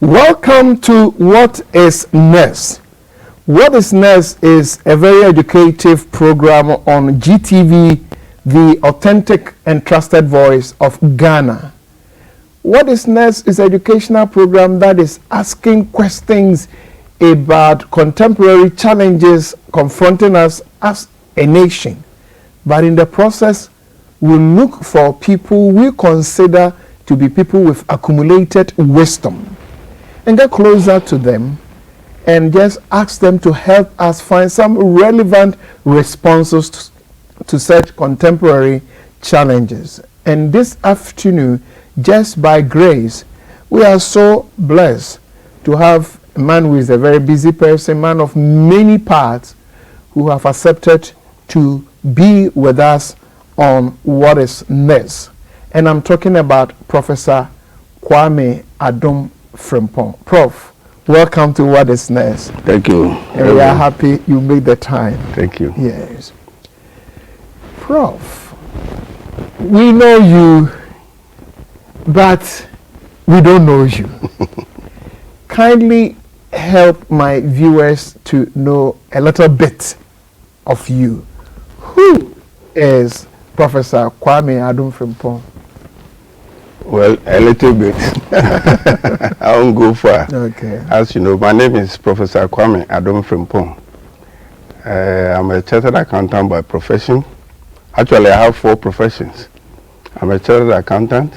Welcome to What is Next? What is Next is a very educative program on GTV, the authentic and trusted voice of Ghana. What is Next is an educational program that is asking questions about contemporary challenges confronting us as a nation. But in the process, we look for people we consider to be people with accumulated wisdom and get closer to them and just ask them to help us find some relevant responses to such contemporary challenges. And this afternoon, just by grace, we are so blessed to have a man who is a very busy person, man of many parts, who have accepted to be with us on What is Next. And I'm talking about Professor Kwame Adom-Frimpong. Prof, welcome to What is Next. Thank you. And we are happy you made the time. Thank you. Yes. Prof, we know you, but we don't know you. Kindly help my viewers to know a little bit of you. Who is Professor Kwame Adom-Frimpong? Well, a little bit. I won't go far. Okay. As you know, my name is Professor Kwame Adom-Frimpong. I'm a chartered accountant by profession. Actually, I have 4 professions. I'm a chartered accountant.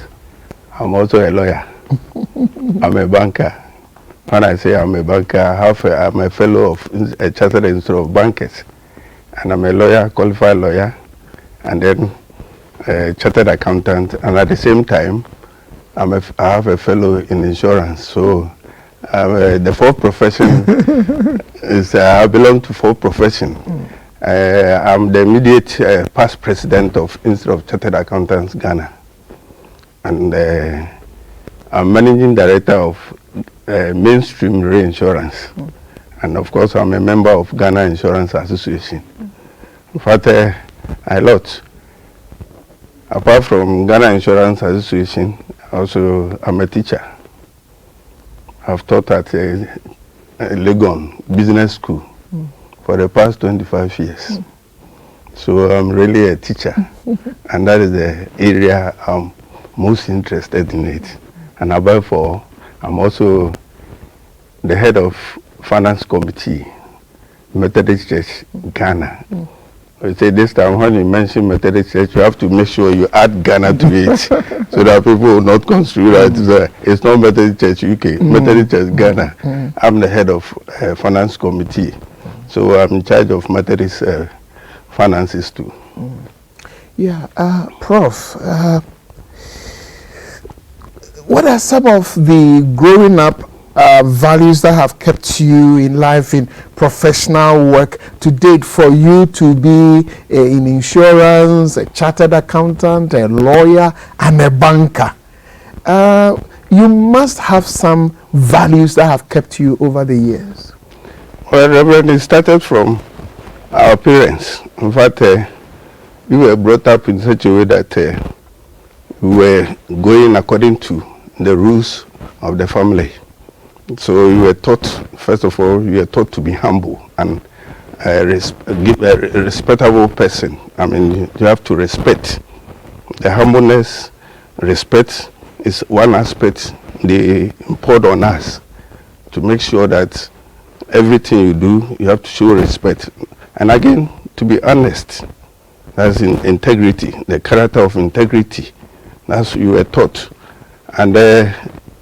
I'm also a lawyer. I'm a banker. When I say I'm a banker, I'm a fellow of a chartered institute of bankers. And I'm a lawyer, qualified lawyer, and then a chartered accountant. And at the same time, I have a fellow in insurance. So the 4th profession is, I belong to 4 professions. I'm the immediate past president of Institute of Chartered Accountants, Ghana. And I'm managing director of Mainstream Reinsurance. And of course, I'm a member of Ghana Insurance Association. In fact, a lot. Apart from Ghana Insurance Association, also I'm a teacher. I've taught at Legon Business School for the past 25 years. So I'm really a teacher, and that is the area I'm most interested in it. And above all, I'm also the head of Finance Committee, Methodist Church, Ghana. I say this time when you mention Methodist Church, you have to make sure you add Ghana to it so that people will not construe that it's not Methodist Church UK, Methodist Church Ghana. I'm the head of Finance Committee. So I'm in charge of Methodist finances too. Yeah, Prof, what are some of the growing up values that have kept you in life in professional work to date for you to be in insurance, a chartered accountant, a lawyer, and a banker? You must have some values that have kept you over the years. Well, Reverend, it started from our parents. In fact, we were brought up in such a way that we were going according to the rules of the family. So you were taught, first of all, you were taught to be humble and a respectable person. I mean, you have to respect. The humbleness, respect is one aspect they import on us to make sure that everything you do, you have to show respect. And again, to be honest, that's in integrity, the character of integrity. That's what you were taught. And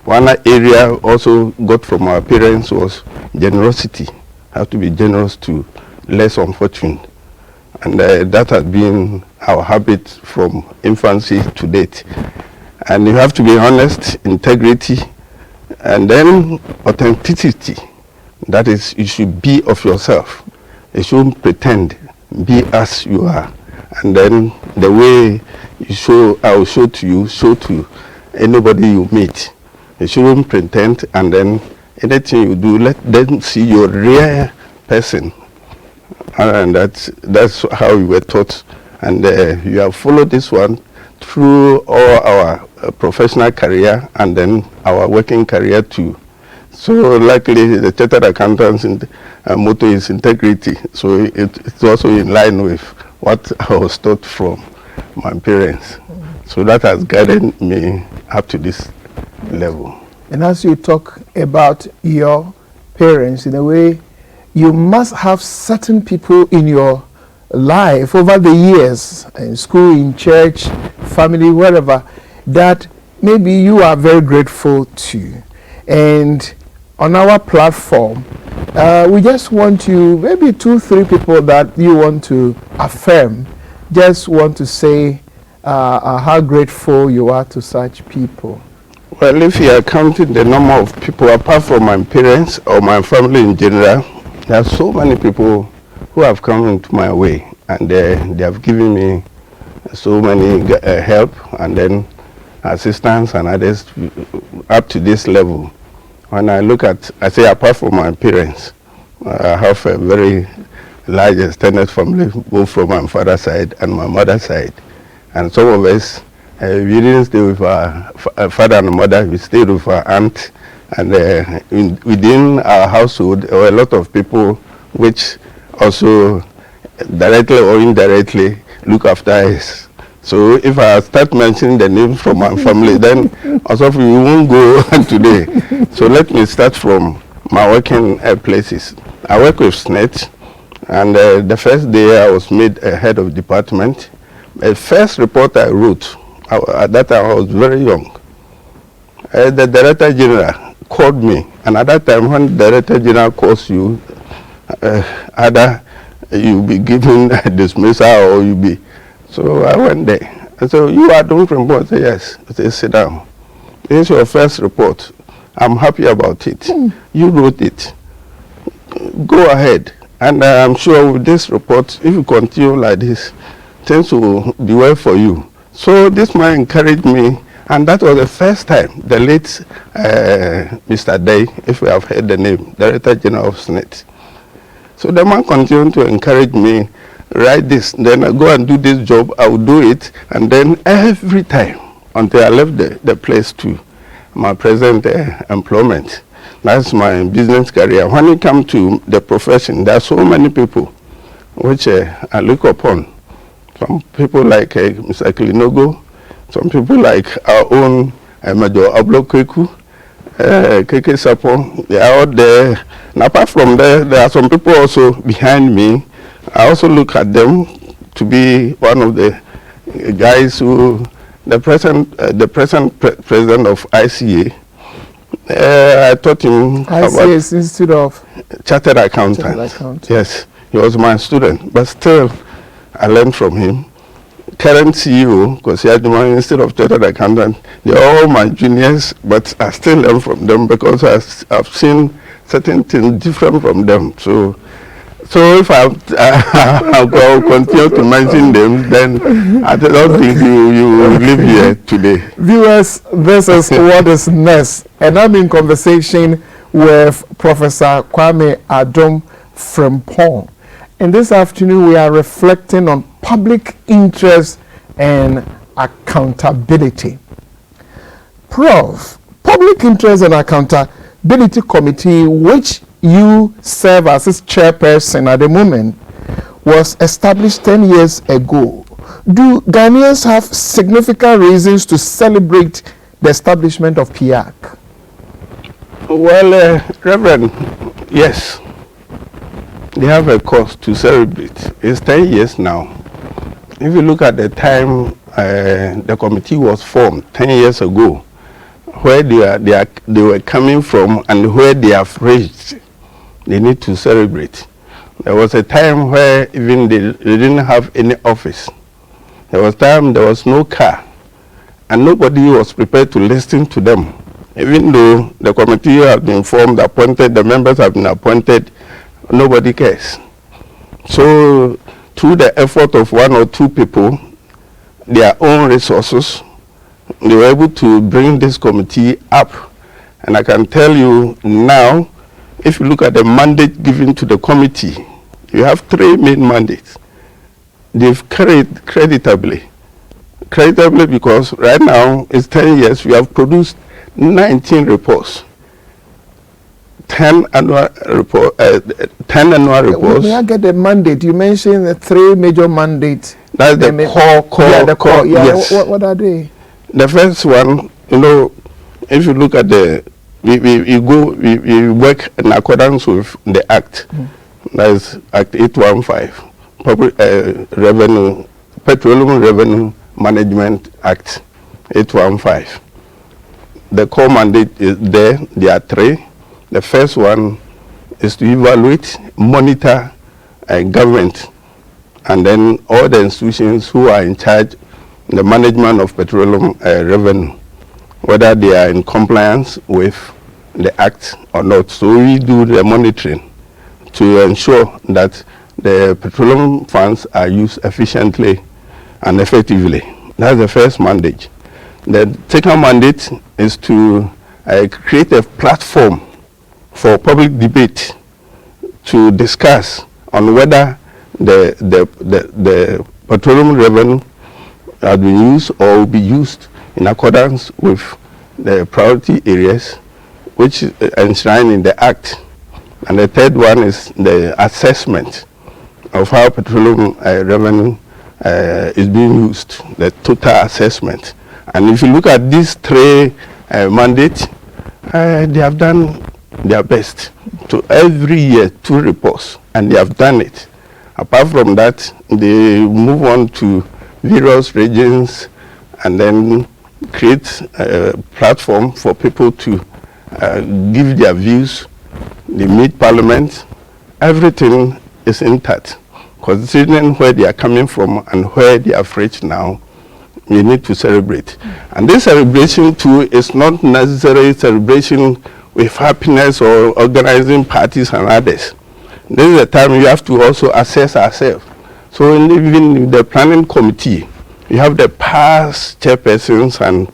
one area also got from our parents was generosity. Have to be generous to less unfortunate. And that has been our habit from infancy to date. And you have to be honest, integrity, and then authenticity. That is, you should be of yourself. You shouldn't pretend, be as you are. And then the way you show, I will show to you, show to anybody you meet. You shouldn't pretend, and then anything you do, let them see your real person. And that's how we were taught. And you have followed this one through all our professional career and then our working career to So luckily, the chartered accountant's motto is integrity. So it's also in line with what I was taught from my parents. So that has guided me up to this level. And as you talk about your parents, in a way, you must have certain people in your life over the years, in school, in church, family, wherever, that maybe you are very grateful to. And on our platform, we just want you, maybe 2-3 people that you want to affirm, just want to say how grateful you are to such people. Well, if you are counting the number of people apart from my parents or my family in general, there are so many people who have come into my way, and they have given me so many help and then assistance and others up to this level. When I look at, I say apart from my parents, I have a very large extended family, both from my father's side and my mother's side. And some of us, we didn't stay with our father and mother, we stayed with our aunt. And within our household, there were a lot of people which also directly or indirectly look after us. So if I start mentioning the names from my family, then also we won't go today. So let me start from my working places. I work with SNET, and the first day I was made a head of department. The first report I wrote, at that time I was very young. The Director General called me, and at that time when the Director General calls you, either you'll be given a dismissal or you'll be. So I went there. I said, you are Adom-Frimpong? I said, yes. I said, sit down. This is your first report. I'm happy about it. You wrote it. Go ahead. And I'm sure with this report, if you continue like this, things will be well for you. So this man encouraged me, and that was the first time the late Mr. Day, if you have heard the name, Director General of SNET. So the man continued to encourage me, write this, then I go and do this job, I will do it, and then every time, until I left the place to my present employment. That's my business career. When it comes to the profession, there are so many people which I look upon. Some people like Mr. Klinogo, some people like our own Major Ablo-Kweku, Keke Sapon, they are out there. And apart from there are some people also behind me. I also look at them to be one of the guys who, the present president of ICA, I taught him ICA is Institute of Chartered Accountant. Yes, he was my student, but still I learned from him. Current CEO, because he had money instead of Chartered Accountant, they're all my juniors, but I still learn from them because I've seen certain things different from them. So if I'll continue to mention them, then I don't think you will live here today. Viewers, this is What is Next, and I'm in conversation with Professor Kwame Adom-Frimpong. And this afternoon we are reflecting on public interest and accountability. Prof, Public Interest and Accountability Committee, which you serve as its chairperson at the moment, was established 10 years ago. Do Ghanaians have significant reasons to celebrate the establishment of PIAC? Well, Reverend, yes. They have a cause to celebrate. It's 10 years now. If you look at the time the committee was formed 10 years ago, where they were coming from and where they have reached, they need to celebrate. There was a time where even they didn't have any office. There was time there was no car, and nobody was prepared to listen to them. Even though the committee has been formed, appointed, the members have been appointed, nobody cares. So through the effort of 1 or 2 people, their own resources, they were able to bring this committee up. And I can tell you now, if you look at the mandate given to the committee, you have 3 main mandates. They've carried creditably because right now it's 10 years, we have produced 19 reports. 10 annual report, 10 annual reports. May I get the mandate? You mentioned the 3 major mandates. That's the core. Yeah, the core. Yeah, yes. What are they? The first one, you know, if you look at the, we work in accordance with the Act. That is Act 815, Public Revenue, Petroleum Revenue Management Act 815. The core mandate is there. There are 3. The first one is to evaluate, monitor government, and then all the institutions who are in charge the management of petroleum revenue, whether they are in compliance with the Act or not. So we do the monitoring to ensure that the petroleum funds are used efficiently and effectively. That's the first mandate. The second mandate is to create a platform for public debate to discuss on whether the petroleum revenue has been used or will be used in accordance with the priority areas which is enshrined in the Act. And the third one is the assessment of how petroleum revenue is being used, the total assessment. And if you look at these 3 mandates, they have done their best. To every year, 2 reports, and they have done it. Apart from that, they move on to various regions and then create a platform for people to give their views. They meet Parliament. Everything is intact. Considering where they are coming from and where they have reached now, we need to celebrate. And this celebration too is not necessarily celebration with happiness or organizing parties and others. This is the time we have to also assess ourselves. So even in the planning committee, we have the past chairpersons and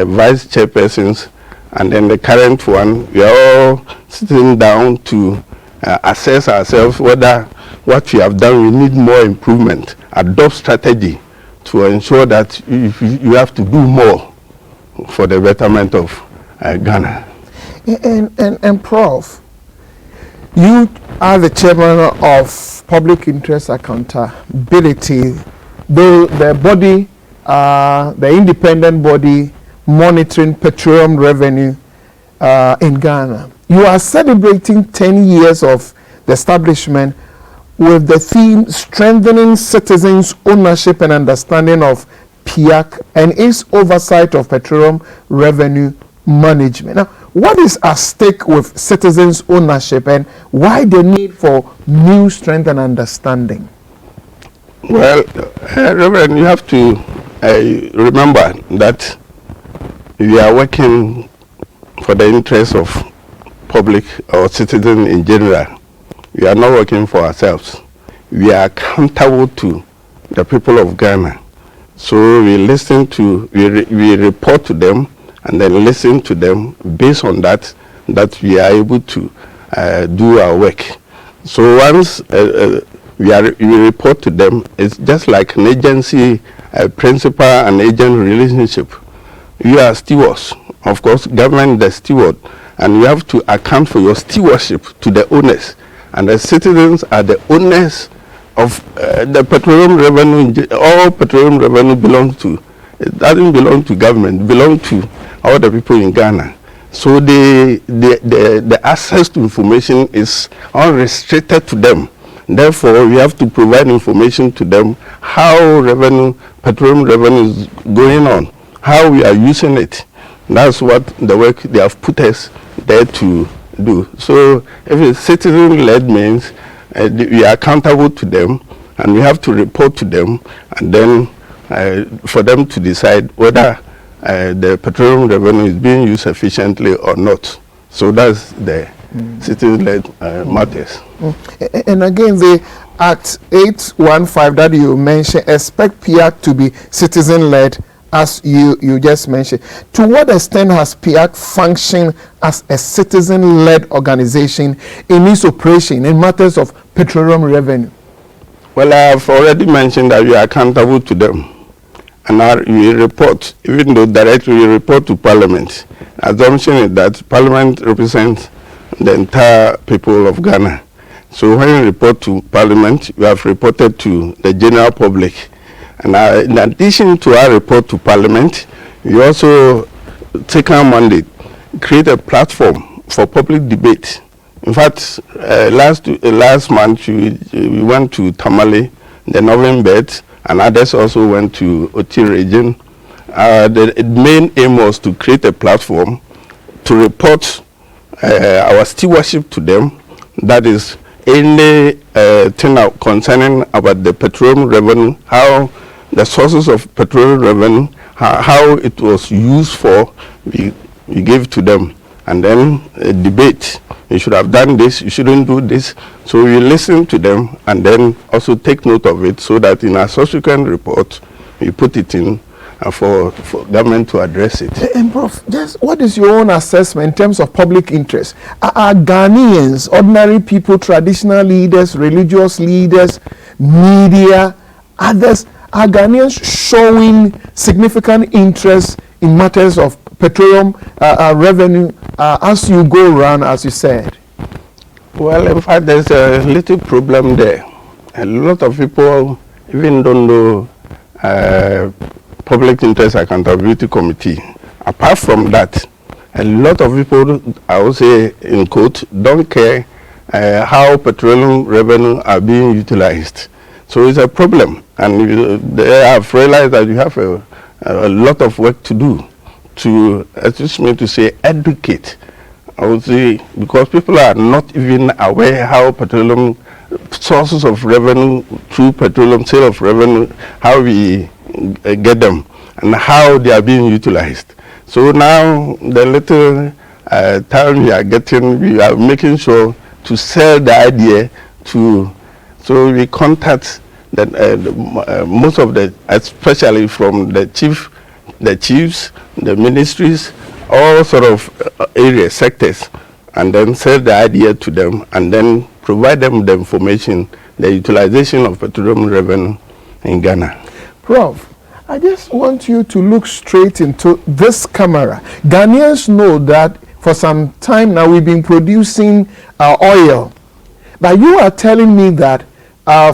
vice chairpersons, and then the current one. We are all sitting down to assess ourselves whether what we have done, we need more improvement, adopt strategy to ensure that you have to do more for the betterment of Ghana. And Prof, you are the chairman of Public Interest Accountability, the body, the independent body monitoring petroleum revenue in Ghana. You are celebrating 10 years of the establishment with the theme strengthening citizens' ownership and understanding of PIAC and its oversight of petroleum revenue management. Now, what is at stake with citizens' ownership and why the need for new strength and understanding? Well, Reverend, you have to remember that we are working for the interests of public or citizens in general. We are not working for ourselves. We are accountable to the people of Ghana. So we listen to, we report to them and then listen to them. Based on that we are able to do our work. So once we report to them, it's just like an agency, principal and agent relationship. You are stewards. Of course, government is the steward, and you have to account for your stewardship to the owners. And the citizens are the owners of the petroleum revenue. All petroleum revenue belongs to, it doesn't belong to government, it belongs to all the people in Ghana. So the access to information is unrestricted to them. Therefore, we have to provide information to them how revenue, petroleum revenue is going on, how we are using it. That's what the work they have put us there to do. So if it's citizen-led means we are accountable to them and we have to report to them, and then for them to decide whether the petroleum revenue is being used efficiently or not. So that's the citizen-led matters. And again, the Act 815 that you mentioned expect PIAC to be citizen-led, as you just mentioned. To what extent has PIAC functioned as a citizen-led organization in its operation in matters of petroleum revenue? Well, I have already mentioned that we are accountable to them. And we report, even though directly we report to Parliament. Assumption is that Parliament represents the entire people of Ghana. So when you report to Parliament, you have reported to the general public. And in addition to our report to Parliament, we also take our mandate, create a platform for public debate. In fact, last month we went to Tamale, the Northern Belt, and others also went to Oti region. The main aim was to create a platform to report our stewardship to them. That is, any thing concerning about the petroleum revenue, how the sources of petroleum revenue, how it was used for, we gave to them. And then a debate. You should have done this, you shouldn't do this. So we listen to them and then also take note of it so that in our subsequent report, we put it in for government to address it. And Prof, just what is your own assessment in terms of public interest? Are Ghanaians, ordinary people, traditional leaders, religious leaders, media, others, are Ghanaians showing significant interest in matters of petroleum revenue as you go around, as you said? Well, in fact, there's a little problem there. A lot of people even don't know Public Interest Accountability Committee. Apart from that, a lot of people, I would say in quote, don't care how petroleum revenue are being utilized. So it's a problem, and they have realized that you have a lot of work to do to, excuse me to say, educate. I would say, because people are not even aware how petroleum sources of revenue through petroleum sale of revenue, how we get them and how they are being utilized. So now the little time we are getting, we are making sure to sell the idea to, so we contact that most of the, especially from the chiefs, the ministries, all sort of areas, sectors, and then sell the idea to them and then provide them the information, the utilization of petroleum revenue in Ghana. Prof, I just want you to look straight into this camera. Ghanaians know that for some time now we've been producing oil, but you are telling me that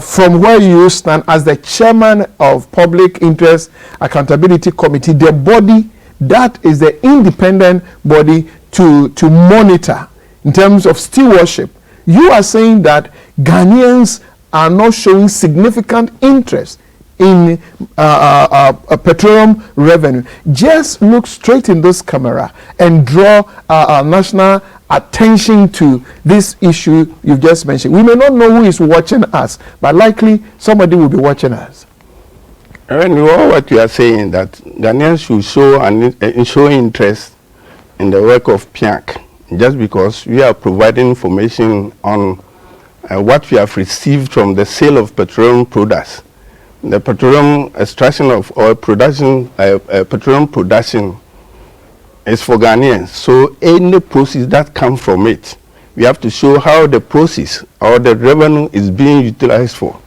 from where you stand as the chairman of Public Interest Accountability Committee, the body that is the independent body to monitor in terms of stewardship, you are saying that Ghanaians are not showing significant interest in petroleum revenue. Just look straight in this camera and draw national attention to this issue you've just mentioned. We may not know who is watching us, but likely somebody will be watching us. And what you are saying, that Ghanaians should show interest in the work of PIAC, just because we are providing information on what we have received from the sale of petroleum products. The petroleum extraction of oil production, petroleum production is for Ghanaians. So any proceeds that come from it, we have to show how the proceeds or the revenue is being utilized for.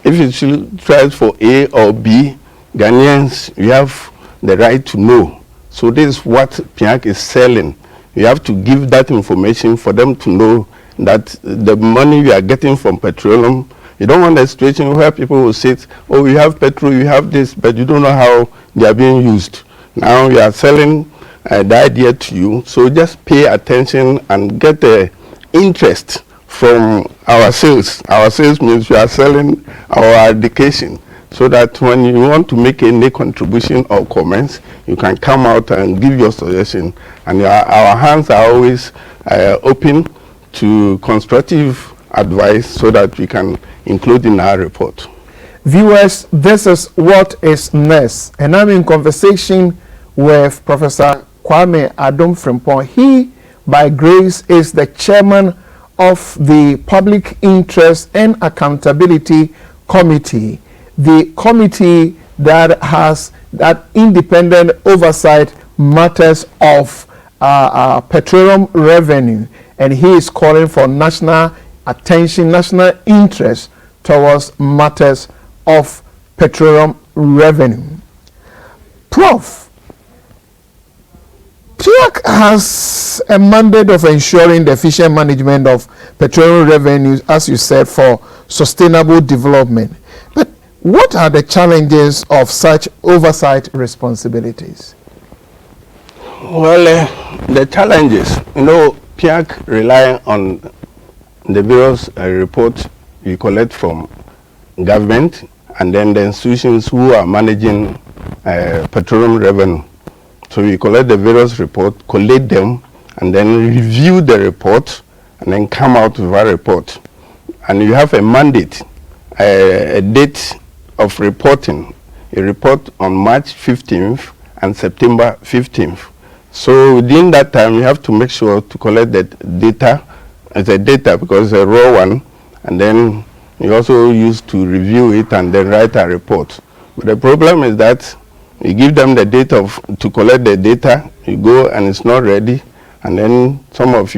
If it's utilized for A or B, Ghanaians, we have the right to know. So this is what PIAC is selling. We have to give that information for them to know that the money we are getting from petroleum, you don't want a situation where people will say, oh, we have petrol, you have this, but you don't know how they are being used. Now we are selling the idea to you, so just pay attention and get the interest from our sales. Our sales means we are selling our education, so that when you want to make any contribution or comments, you can come out and give your suggestion. And our hands are always open to constructive advice so that we can include in our report. Viewers, this is what is next. And I'm in conversation with Professor Kwame Adom-Frimpong. He, by grace, is the chairman of the Public Interest and Accountability Committee, the committee that has that independent oversight matters of petroleum revenue, and he is calling for national attention, national interest towards matters of petroleum revenue. Prof, PIAC has has a mandate of ensuring the efficient management of petroleum revenues, as you said, for sustainable development. But what are the challenges of such oversight responsibilities? Well, the challenges, PIAC rely on the various reports you collect from government and then the institutions who are managing petroleum revenue. So we collect the various reports, collate them, and then review the report, and then come out with a report. And you have a mandate, a date of reporting, a report on March 15th and September 15th. So within that time, you have to make sure to collect the data as a data because it's a raw one, and then you also use to review it and then write a report. But the problem is that you give them the data to collect the data, you go and it's not ready, and then some of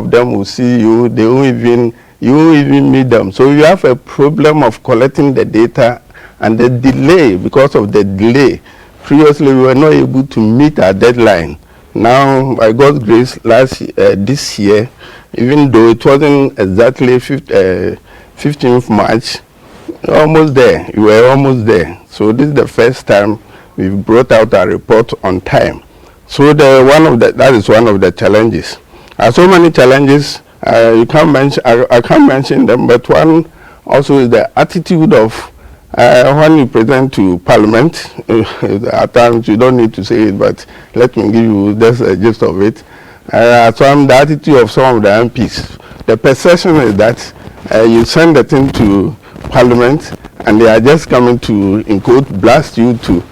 them will see you, you won't even meet them. So you have a problem of collecting the data and the delay. Because of the delay, previously we were not able to meet our deadline. Now, by God's grace, this year, even though it wasn't exactly 15th March, almost there. You were almost there. So this is the first time we've brought out a report on time. So that is one of the challenges. There are so many challenges. I can't mention them, but one also is the attitude of when you present to Parliament. At times you don't need to say it, but let me give you just a gist of it. The attitude of some of the MPs. The perception is that you send the thing to Parliament and they are just coming to, in quote, blast you to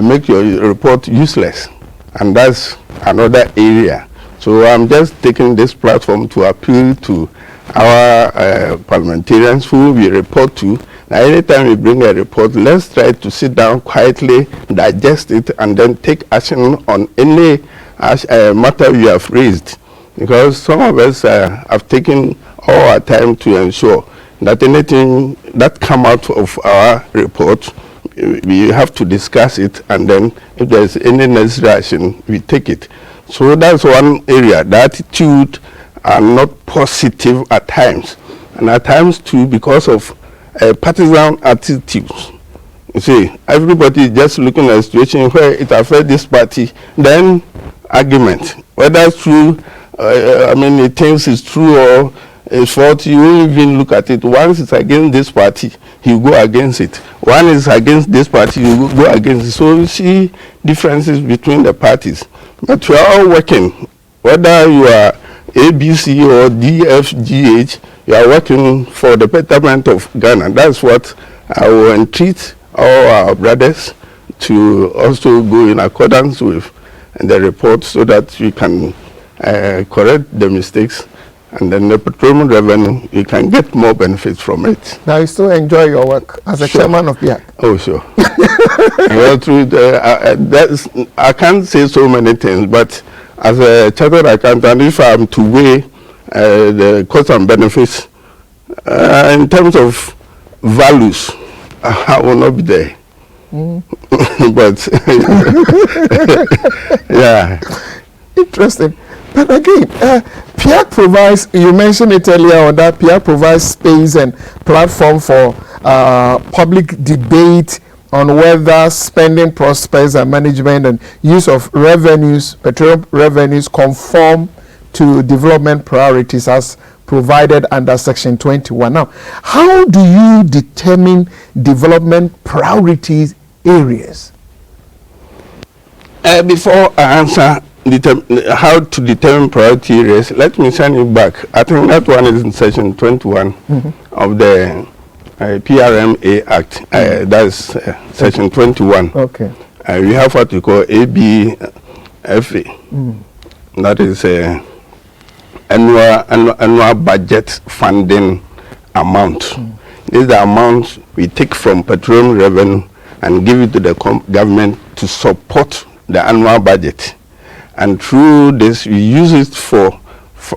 make your report useless. And that's another area. So I'm just taking this platform to appeal to our parliamentarians who we report to. Now, anytime we bring a report, let's try to sit down quietly, digest it, and then take action on any matter we have raised. Because some of us have taken all our time to ensure that anything that come out of our report, we have to discuss it, and then if there's any necessary action, we take it. So that's one area. The attitude are not positive at times, and at times too because of partisan attitudes. You see, everybody is just looking at a situation where it affects this party, then argument. Whether it's true, he thinks it's true or it's false, you won't even look at it. Once it's against this party, he will go against it. One is against this party, he will go against it. So you see differences between the parties. But we are all working, whether you are ABC or DFGH, you are working for the betterment of Ghana. That's what I will entreat all our brothers to also go in accordance with the report so that we can correct the mistakes, and then the petroleum revenue, you can get more benefits from it. Now you still enjoy your work as a chairman of PIAC? Oh, sure. Well, I can't say so many things, but as a chartered accountant, if I'm to weigh the costs and benefits, in terms of values, I will not be there. But, yeah. Interesting. But again, PIAC provides, you mentioned it earlier on, that PIAC provides space and platform for public debate on whether spending prospects and management and use of revenues, petroleum revenues, conform to development priorities as provided under Section 21. Now, how do you determine development priorities areas? Before I answer how to determine priority areas, let me send you back. I think that one is in Section 21 of the PRMA Act. That's Section 21. Okay. We have what we call ABFA. That is annual budget funding amount. This is the amount we take from petroleum revenue and give it to the government to support the annual budget. And through this, we use it for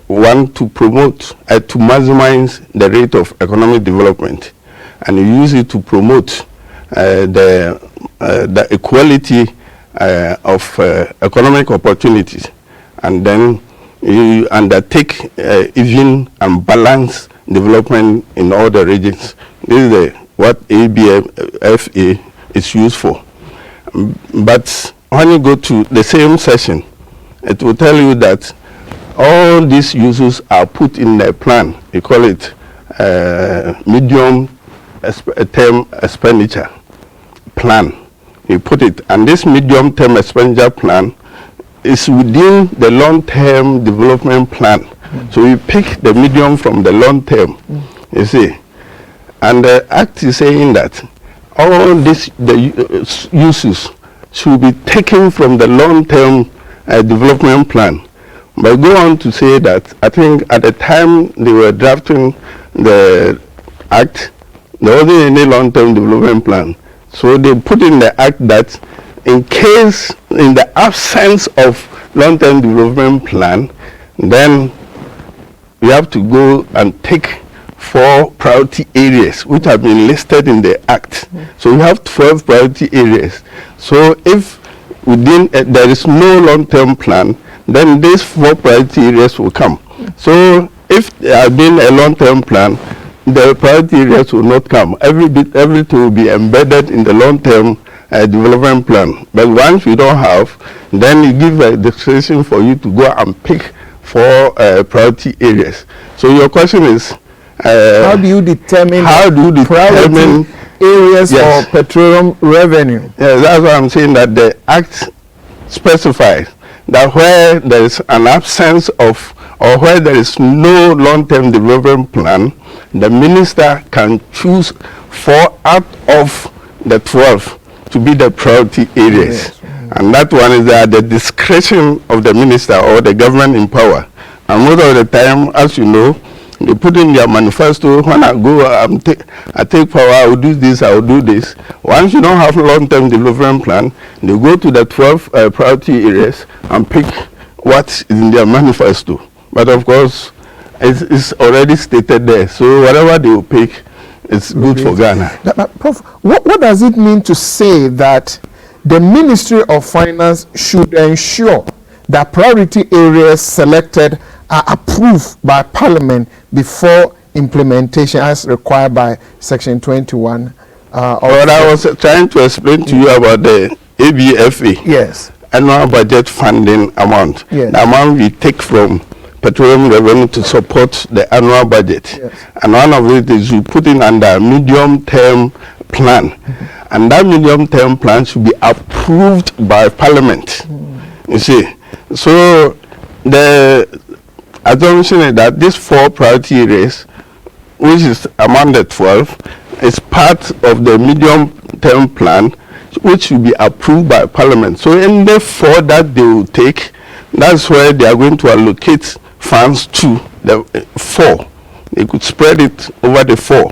one, to promote, to maximize the rate of economic development. And we use it to promote the equality of economic opportunities. and then you undertake even and balanced development in all the regions. This is what ABFA is used for. But when you go to the same session, it will tell you that all these uses are put in the plan. We call it medium term expenditure plan. You put it, and this medium term expenditure plan is within the long-term development plan. So you pick the medium from the long-term, you see. And the Act is saying that all these uses should be taken from the long-term development plan. But go on to say that, I think at the time they were drafting the Act, there wasn't any long-term development plan. So they put in the Act that in case, in the absence of long-term development plan, then we have to go and take 4 priority areas which have been listed in the Act. So we have 12 priority areas. So if within there is no long-term plan, then these 4 priority areas will come. So if there has been a long-term plan, the priority areas will not come. Everything will be embedded in the long-term development plan. But once we don't have, then you give a discretion for you to go and pick 4 priority areas. So your question is, how do you determine priority areas for petroleum revenue? Yeah, that's why I'm saying that the Act specifies that where there is an absence of, or where there is no long-term development plan, the minister can choose 4 out of the 12 to be the priority areas. Yes. And that one is at the discretion of the minister or the government in power. And most of the time, as you know, they put in their manifesto, when I go, I take power, I will do this, I will do this. Once you don't have a long-term development plan, they go to the 12 priority areas and pick what is in their manifesto. But of course, it's already stated there. So whatever they will pick, it's good for Ghana. But Prof, what does it mean to say that the Ministry of Finance should ensure that priority areas selected are approved by Parliament before implementation as required by Section 21? What I was trying to explain to you about the ABFA. Yes. Annual budget funding amount. Yes. The amount we take from petroleum revenue to support the annual budget. Yes. And one of it is you put in under medium-term plan. And that medium-term plan should be approved by Parliament. You see. So the assumption is that these 4 priority areas, which is among the 12, is part of the medium-term plan, which should be approved by Parliament. So in the 4 that they will take, that's where they are going to allocate funds to the 4. They could spread it over the 4.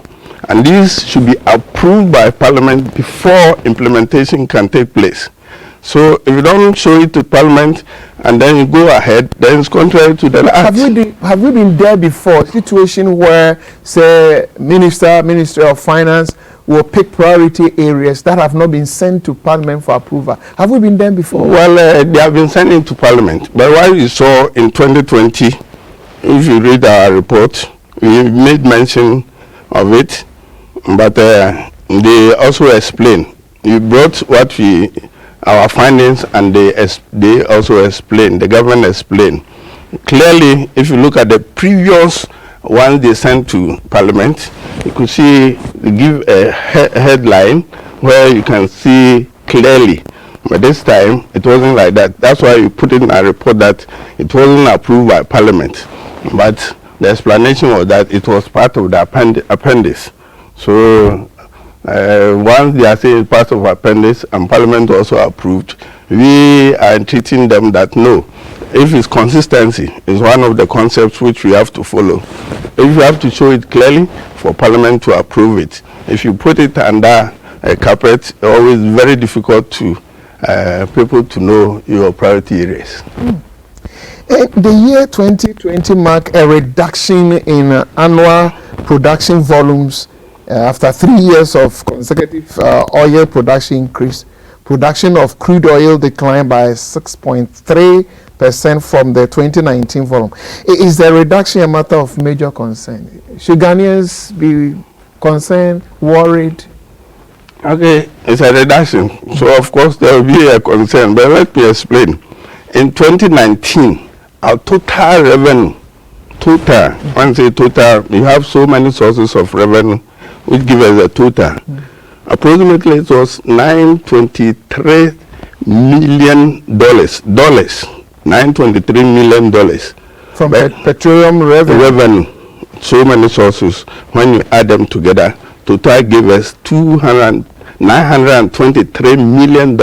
And these should be approved by Parliament before implementation can take place. So if you don't show it to Parliament and then you go ahead, then it's contrary to the Act. Have you been there before, a situation where, say, Ministry of Finance will pick priority areas that have not been sent to Parliament for approval? Have we been there before? Well, they have been sent into Parliament. But what you saw in 2020, if you read our report, we made mention of it, but they also explain. We brought what our findings, and they also explain, the government explained. Clearly, if you look at the previous ones they sent to Parliament, you could see, they give a headline where you can see clearly. But this time, it wasn't like that. That's why we put in a report that it wasn't approved by Parliament. But the explanation was that it was part of the appendix. So once they are saying part of appendix and Parliament also approved, we are treating them that no, if it's consistency, is one of the concepts which we have to follow. If you have to show it clearly for Parliament to approve it. If you put it under a carpet, it's always very difficult to people to know your priority areas. The year 2020 marked a reduction in annual production volumes after 3 years of consecutive oil production increase. Production of crude oil declined by 6.3% from the 2019 volume. Is the reduction a matter of major concern? Should Ghanaians be concerned, worried? Okay, it's a reduction. So, of course, there will be a concern. But let me explain. In 2019, our total revenue, when I say total, we have so many sources of revenue which give us a total. Approximately, it was $923 million. $923 million. From petroleum revenue. So many sources. When you add them together, total give us $923 million.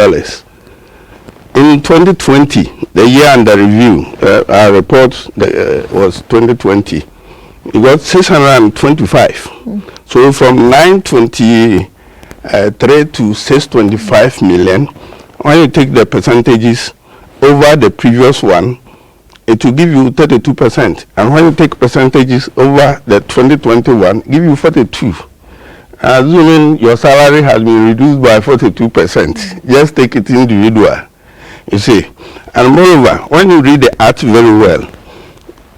In 2020, the year under review, our report was 2020. It got 625. So from 923 to 625 million, when you take the percentages over the previous one, it will give you 32%. And when you take percentages over the 2021, give you 42. Assuming your salary has been reduced by 42%, just take it individual, you see. And moreover, when you read the act very well,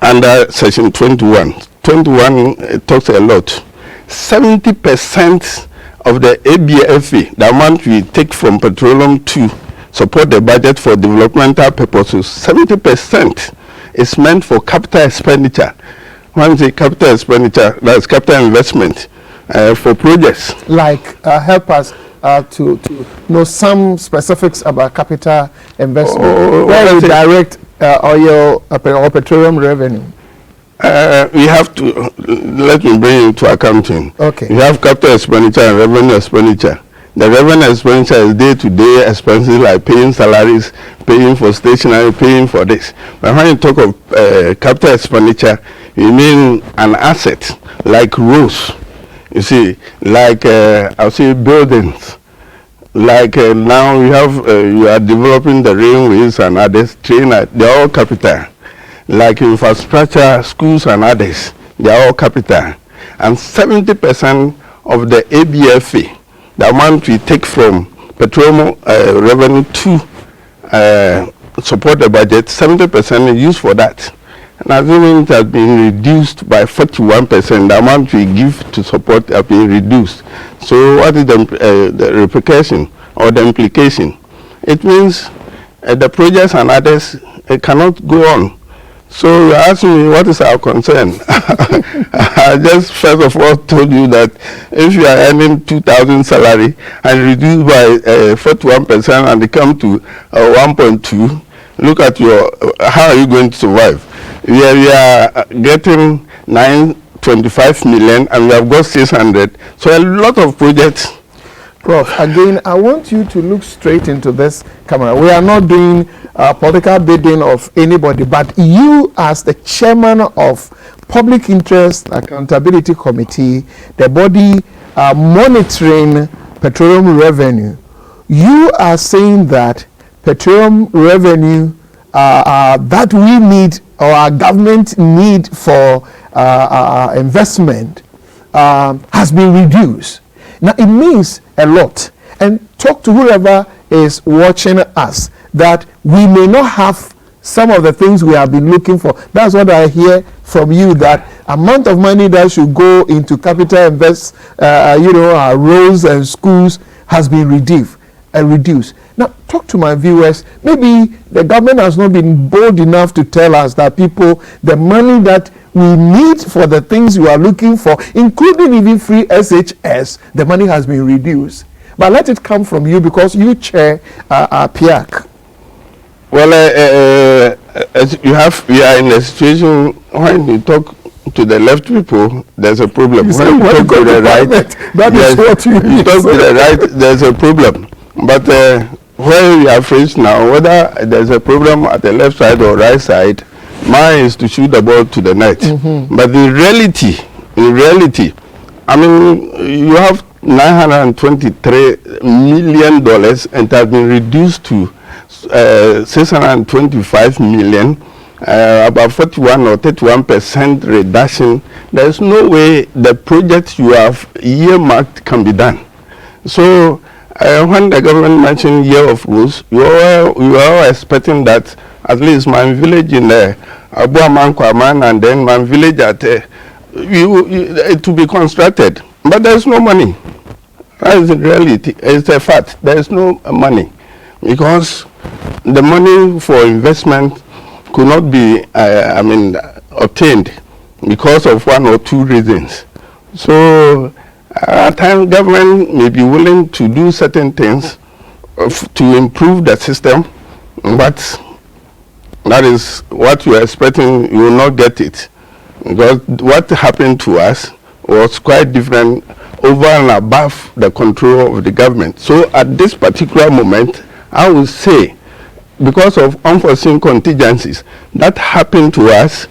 under section 21, it talks a lot. 70% of the ABFA, the amount we take from petroleum to support the budget for developmental purposes, 70% is meant for capital expenditure. When we say capital expenditure, that's capital investment for projects. Like, help us to know some specifics about capital investment. Where you direct oil or petroleum revenue? We have to, let me bring into accounting. Okay. We have capital expenditure and revenue expenditure. The revenue expenditure is day-to-day expenses like paying salaries, paying for stationery, paying for this. But when you talk of capital expenditure, you mean an asset like roads, you see, like I'll say buildings, like now we have, you are developing the railways and others, they're all capital. Like infrastructure, schools and others, they're all capital. And 70% of the ABFA, the amount we take from petroleum revenue to support the budget, 70% is used for that. And assuming it has been reduced by 41%, the amount we give to support has been reduced. So what is the repercussion or the implication? It means the projects and others cannot go on. So you ask me what is our concern. I just first of all told you that if you are earning 2,000 salary and reduced by 41% and they come to 1.2, look at how are you going to survive? We are getting 925 million and we have got 600. So a lot of projects. Prof, again, I want you to look straight into this camera. We are not doing political bidding of anybody, but you as the chairman of Public Interest Accountability Committee, the body monitoring petroleum revenue, you are saying that petroleum revenue that we need or our government need for investment has been reduced. Now, it means a lot. And talk to whoever is watching us that we may not have some of the things we have been looking for. That's what I hear from you, that amount of money that should go into capital invest, roads and schools has been reduced. Now, talk to my viewers. Maybe the government has not been bold enough to tell us that the money that we need for the things we are looking for, including even free SHS, the money has been reduced. But let it come from you because you chair PIAC. Well, we are in a situation when you talk to the left people, there's a problem. When you talk to the right, talk to the right, there's a problem. But where we are faced now, whether there's a problem at the left side or right side, mine is to shoot the ball to the net. But in reality, I mean, you have $923 million and it has been reduced to 625 million, about 41 or 31% reduction. There is no way the project you have earmarked can be done. So when the government mentioned year of rules, we were all expecting that At least my village in Abuaman and then my village at to be constructed. But there's no money. That is the reality. It's a fact. There's no money because the money for investment could not be, obtained because of one or two reasons. So at times government may be willing to do certain things to improve the system, but that is what you are expecting, you will not get it. Because what happened to us was quite different over and above the control of the government. So at this particular moment, I would say, because of unforeseen contingencies that happened to us,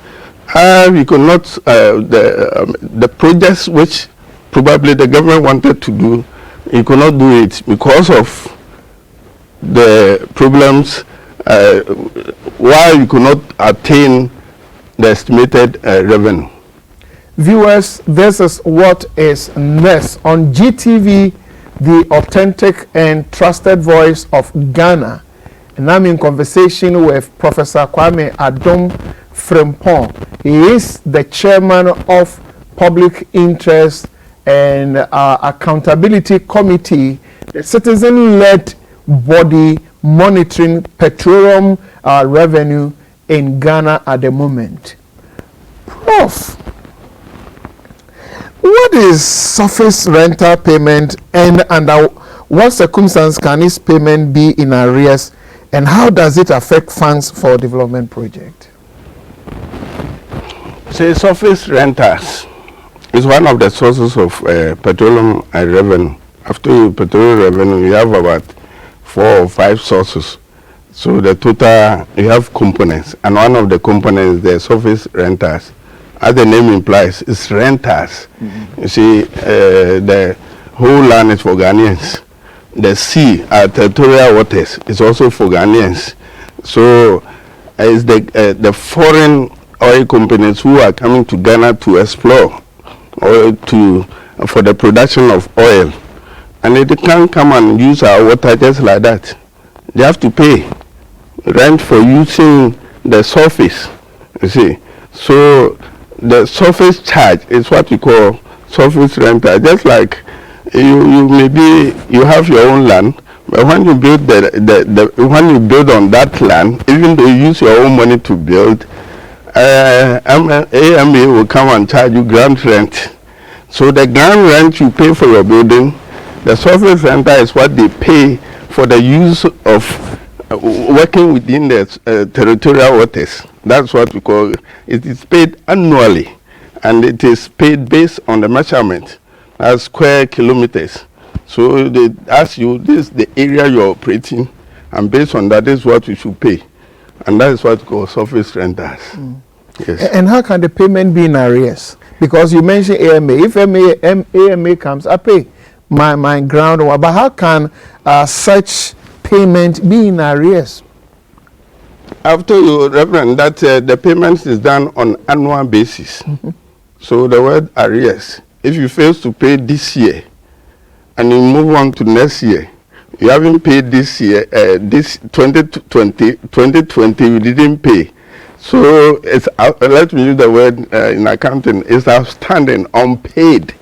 we could not, the projects which probably the government wanted to do, it could not do it because of the problems, why we could not attain the estimated revenue. Viewers, this is what is next on GTV, the authentic and trusted voice of Ghana. And I'm in conversation with Professor Kwame Adom-Frimpong. He is the chairman of Public Interest and Accountability Committee, the citizen-led body monitoring petroleum revenue in Ghana at the moment. Prof, what is surface rental payment and under what circumstance can this payment be in arrears, and how does it affect funds for development project? Say surface rentals is one of the sources of petroleum revenue. After petroleum revenue, you have about 4 or 5 sources. So the total, you have components, and one of the components, the surface rentals. As the name implies, it's renters. You see, the whole land is for Ghanaians. The sea, our territorial waters, is also for Ghanaians. So it's the foreign oil companies who are coming to Ghana to explore or for the production of oil. And they can't come and use our water just like that. They have to pay rent for using the surface, you see. So the surface charge is what we call surface rental. Just like you maybe you have your own land, but when you build when you build on that land, even though you use your own money to build, AMA will come and charge you ground rent. So the ground rent you pay for your building, the surface rental is what they pay for the use of working within the territorial waters. That's what we call it. It is paid annually, and it is paid based on the measurement as square kilometers. So they ask you, this is the area you're operating, and based on that, this is what you should pay. And that is what we call surface rentals. Yes. And how can the payment be in arrears? Because you mentioned AMA. If AMA comes, I pay my ground. But how can such payment be in arrears? After you, Reverend, that the payment is done on annual basis. So the word arrears, if you fail to pay this year and you move on to next year, you haven't paid this year, this 2020 you didn't pay. So it's let me use the word in accounting, it's outstanding, unpaid.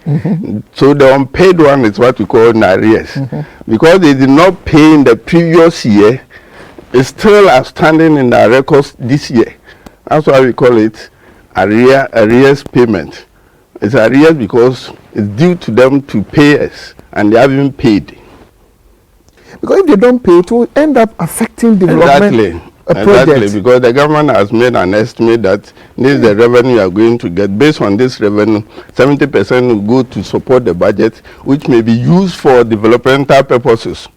So the unpaid one is what we call in arrears. Because they did not pay in the previous year, it's still outstanding in the records this year. That's why we call it arrears payment. It's arrears because it's due to them to pay us, and they haven't paid. Because if they don't pay, it will end up affecting development. Exactly, because the government has made an estimate that this is the revenue you are going to get. Based on this revenue, 70% will go to support the budget, which may be used for developmental purposes.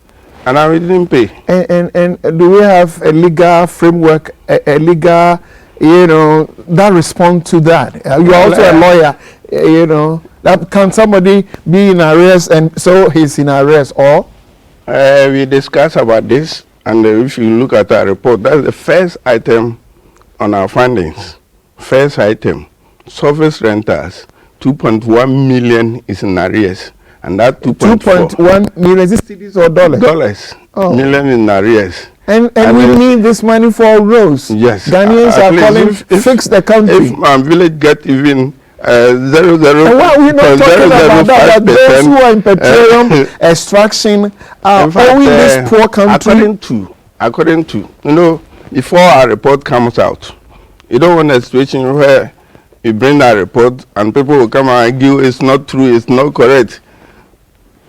And I didn't pay. And do we have a legal framework, a legal, that respond to that? You're also a lawyer, that can somebody be in arrears and so he's in arrears, or? We discussed about this, and if you look at our report, that's the first item on our findings. First item, surface rentals, 2.1 million is in arrears. And that 2.1 million, is this cedis or dollars? Dollars, million in arrears. And we need this money for roads. Yes. Ghanaians are calling, fix the country. If my village get even 0.0, and why are we not talking about that? Those who are in petroleum extraction are owing this poor country. According to, you know, before our report comes out, you don't want a situation where you bring that report and people will come and argue it's not true, it's not correct.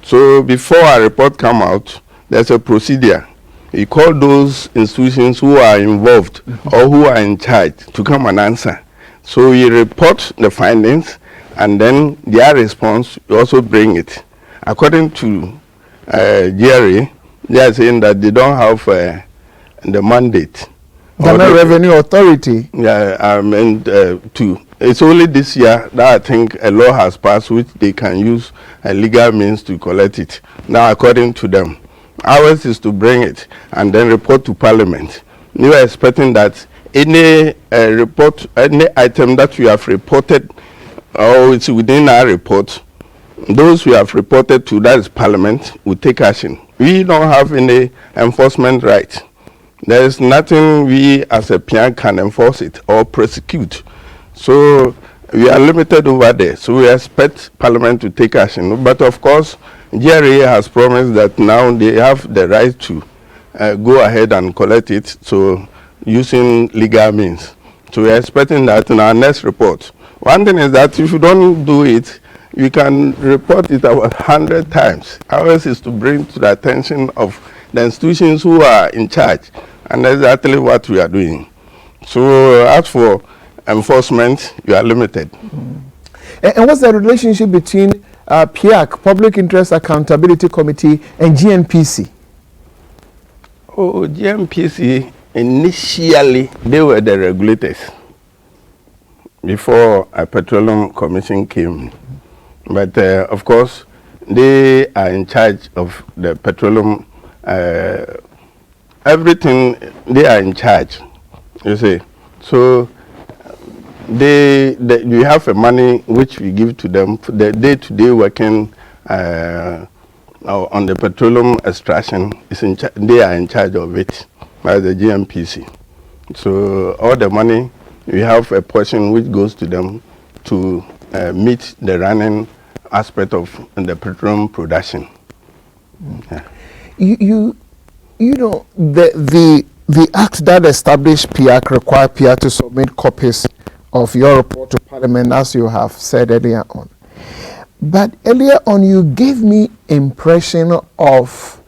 So before our report come out, there's a procedure. You call those institutions who are involved or who are in charge to come and answer. So you report the findings, and then their response, you also bring it. According to GRA, they are saying that they don't have the mandate. Ghana Revenue Authority. Yeah, it's only this year that I think a law has passed which they can use a legal means to collect it. Now, according to them, ours is to bring it and then report to Parliament. We are expecting that any report, any item that we have reported, or it's within our report, those we have reported to, that is Parliament, will take action. We don't have any enforcement right. There is nothing we as a PIAC can enforce it or prosecute. So we are limited over there. So we expect Parliament to take action. But of course, GRA has promised that now they have the right to go ahead and collect it, so using legal means. So we are expecting that in our next report. One thing is that if you don't do it, you can report it about 100 times. Ours is to bring to the attention of the institutions who are in charge, and that's exactly what we are doing. So as for enforcement, you are limited. And what's the relationship between PIAC, Public Interest Accountability Committee, and GNPC? Oh, GNPC, initially, they were the regulators before a petroleum commission came. But of course, they are in charge of the petroleum, everything, they are in charge, you see. So we have a money which we give to them for the day-to-day working on the petroleum extraction. They are in charge of it by the GNPC. So all the money, we have a portion which goes to them to meet the running aspect of the petroleum production. Yeah. You know, the act that established PIAC require PIAC to submit copies of your report to Parliament, as you have said earlier on. But earlier on, you gave me impression of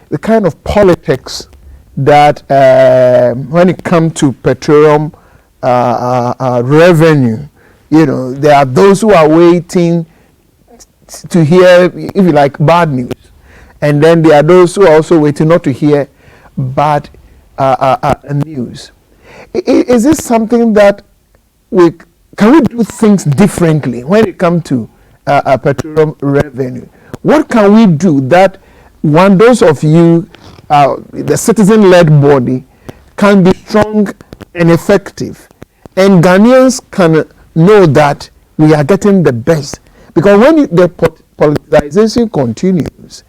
the kind of politics that when it comes to petroleum revenue, you know, there are those who are waiting to hear, if you like, bad news. And then there are those who are also waiting not to hear bad news. Is this something that can we do things differently when it comes to petroleum revenue? What can we do that those of you, the citizen-led body, can be strong and effective, and Ghanaians can know that we are getting the best? Because when the politicization continues,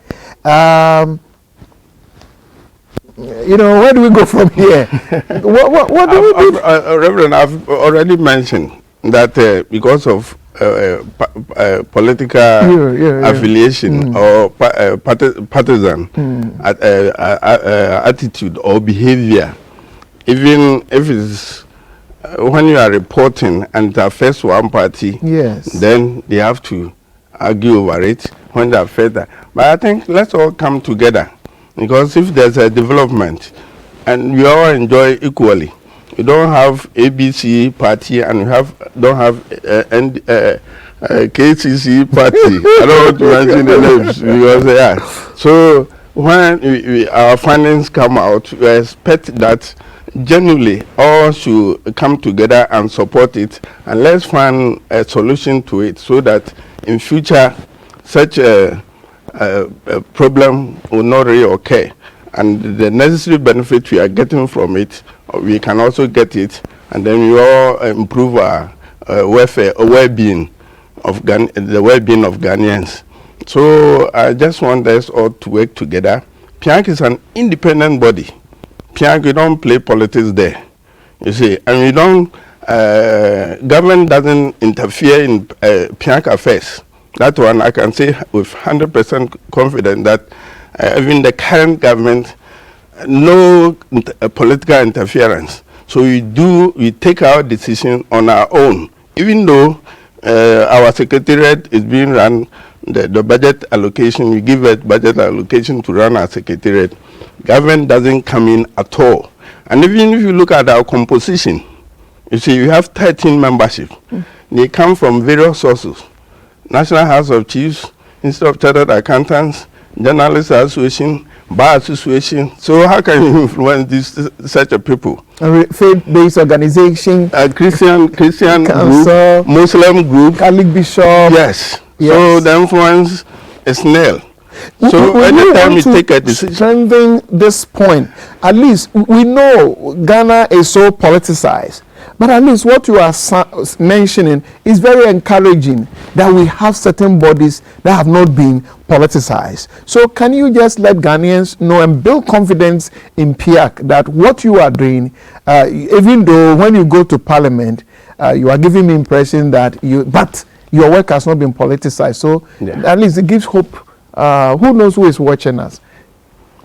you know, where do we go from here? What do we do? Reverend, I've already mentioned that because of political affiliation or partisan attitude or behavior, even if it's when you are reporting and it affects one party, then they have to argue over it when they affect that. But I think let's all come together, because if there's a development and we all enjoy equally, you don't have ABC party and you don't have KCC party. I don't want to mention the names because So when our findings come out, we expect that genuinely all should come together and support it, and let's find a solution to it so that in future such a problem will not reoccur, and the necessary benefit we are getting from it, we can also get it, and then we all improve our welfare, well-being of the well-being of Ghanaians. So I just want us all to work together. PIAC is an independent body. Piank, we don't play politics there. You see, and we don't, government doesn't interfere in Piank affairs. That one I can say with 100% confidence that even the current government, no political interference. So we take our decision on our own, even though our secretariat is being run, the budget allocation, we give a budget allocation to run our secretariat. Government doesn't come in at all. And even if you look at our composition, you see you have 13 membership. They come from various sources. National House of Chiefs, Institute of Chartered Accountants, Journalists Association, Bar Association. So how can you influence such a people? A faith-based organization, Christian Council, group, Muslim group, Catholic bishop. Yes. So the influence is nil. So anytime we take a decision, strengthen this point. At least we know Ghana is so politicized, but at least what you are mentioning is very encouraging, that we have certain bodies that have not been politicized. So can you just let Ghanaians know and build confidence in PIAC that what you are doing, even though when you go to Parliament, you are giving me impression that but your work has not been politicized. So at least it gives hope. Who knows who is watching us?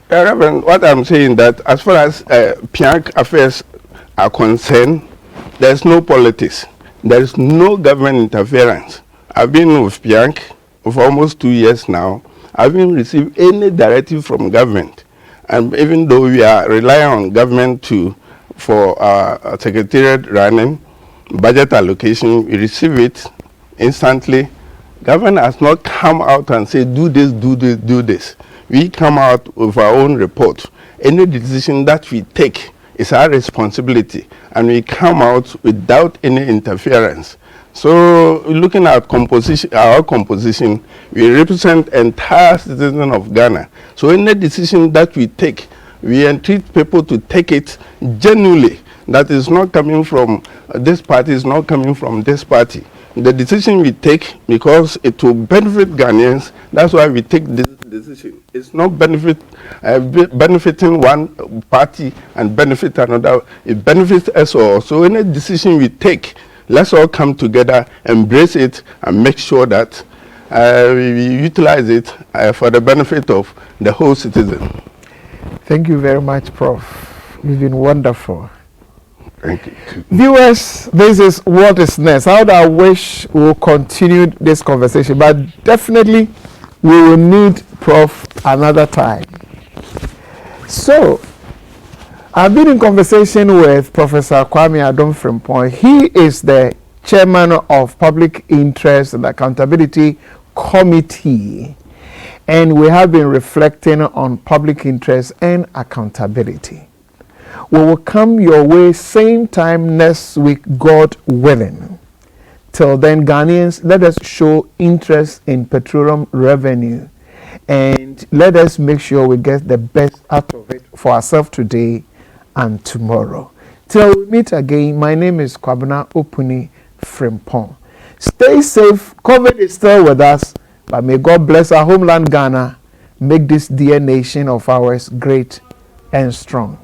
Reverend, what I'm saying that as far as PIAC affairs are concerned, there's no politics. There is no government interference. I've been with PIAC for almost 2 years now. I haven't received any directive from government. And even though we are relying on government for our secretariat running, budget allocation, we receive it instantly. Government has not come out and said, do this, do this, do this. We come out with our own report. Any decision that we take is our responsibility, and we come out without any interference. So looking at our composition, we represent entire citizens of Ghana. So any decision that we take, we entreat people to take it genuinely. That is not coming from this party, is not coming from this party. The decision we take, because it will benefit Ghanaians, that's why we take this decision. It's not benefiting one party and benefit another. It benefits us all. So any decision we take, let's all come together, embrace it, and make sure that we utilize it for the benefit of the whole citizen. Thank you very much, Prof. You've been wonderful. Thank you. Viewers, this is What is Next. I would wish we will continue this conversation, but definitely we will need Prof another time. So, I've been in conversation with Professor Kwame Adom-Frimpong. He is the chairman of Public Interest and Accountability Committee, and we have been reflecting on public interest and accountability. We will come your way same time next week, God willing. Till then, Ghanaians, let us show interest in petroleum revenue, and let us make sure we get the best out of it for ourselves today and tomorrow. Till we meet again, my name is Kwabena Opuni-Frimpong. Stay safe. COVID is still with us, but may God bless our homeland Ghana, make this dear nation of ours great and strong.